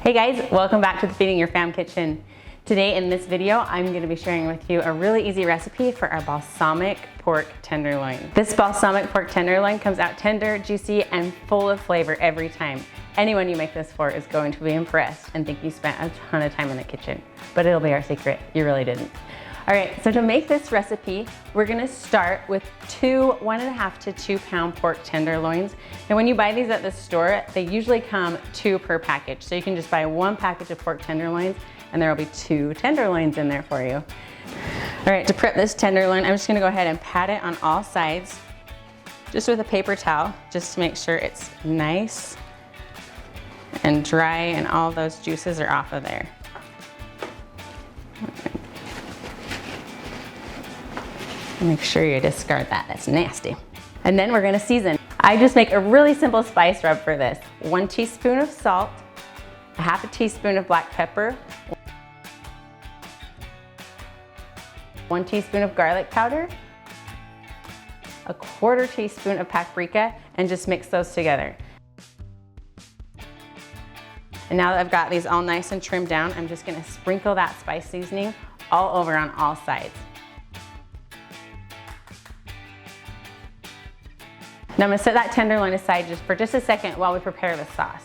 Hey guys, welcome back to the Feeding Your Fam Kitchen. Today in this video, I'm going to be sharing with you a really easy recipe for our balsamic pork tenderloin. This balsamic pork tenderloin comes out tender, juicy, and full of flavor every time. Anyone you make this for is going to be impressed and think you spent a ton of time in the kitchen, but it'll be our secret. You really didn't. All right, so to make this recipe, we're gonna start with 1.5 to 2 pound pork tenderloins. And when you buy these at the store, they usually come 2 per package. So you can just buy 1 package of pork tenderloins and there will be 2 tenderloins in there for you. All right, to prep this tenderloin, I'm just gonna go ahead and pat it on all sides, just with a paper towel, just to make sure it's nice and dry and all those juices are off of there. Make sure you discard that, that's nasty. And then we're gonna season. I just make a really simple spice rub for this. 1 teaspoon of salt, 1/2 teaspoon of black pepper, 1 teaspoon of garlic powder, 1/4 teaspoon of paprika, and just mix those together. And now that I've got these all nice and trimmed down, I'm just gonna sprinkle that spice seasoning all over on all sides. Now I'm gonna set that tenderloin aside just for a second while we prepare the sauce.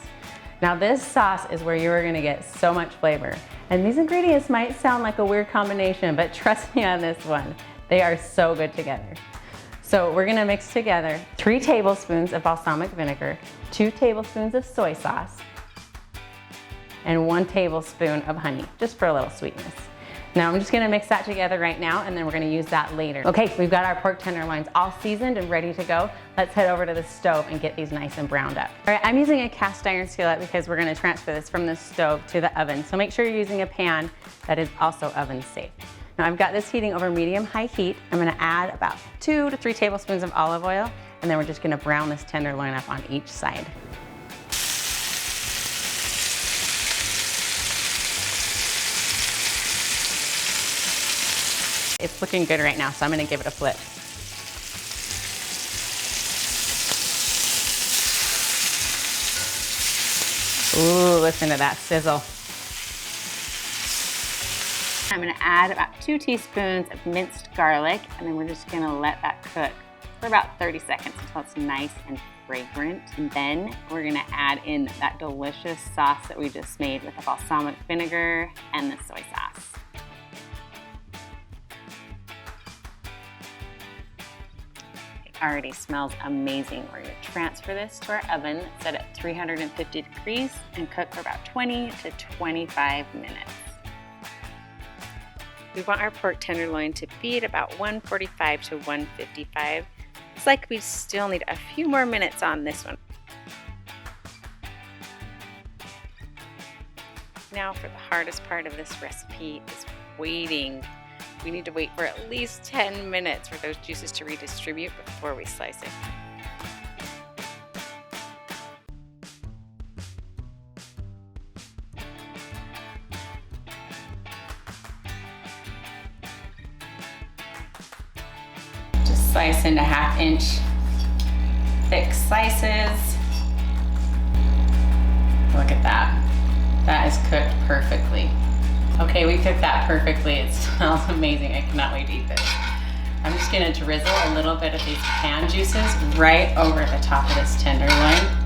Now this sauce is where you are gonna get so much flavor. And these ingredients might sound like a weird combination, but trust me on this one, they are so good together. So we're gonna mix together 3 tablespoons of balsamic vinegar, 2 tablespoons of soy sauce, and 1 tablespoon of honey, just for a little sweetness. Now I'm just gonna mix that together right now and then we're gonna use that later. Okay, we've got our pork tenderloins all seasoned and ready to go. Let's head over to the stove and get these nice and browned up. All right, I'm using a cast iron skillet because we're gonna transfer this from the stove to the oven. So make sure you're using a pan that is also oven safe. Now I've got this heating over medium-high heat. I'm gonna add about 2 to 3 tablespoons of olive oil and then we're just gonna brown this tenderloin up on each side. It's looking good right now, so I'm gonna give it a flip. Ooh, listen to that sizzle. I'm gonna add about 2 teaspoons of minced garlic, and then we're just gonna let that cook for about 30 seconds until it's nice and fragrant. And then we're gonna add in that delicious sauce that we just made with the balsamic vinegar and the soy sauce. Already smells amazing. We're gonna transfer this to our oven, set at 350 degrees and cook for about 20 to 25 minutes. We want our pork tenderloin to be at about 145 to 155. It's like we still need a few more minutes on this one. Now for the hardest part of this recipe is waiting. We need to wait for at least 10 minutes for those juices to redistribute before we slice it. Just slice into 1/2 inch thick slices. Look at that. That is cooked perfectly. Okay, we cooked that perfectly. It smells amazing. I cannot wait to eat this. I'm just gonna drizzle a little bit of these pan juices right over the top of this tenderloin.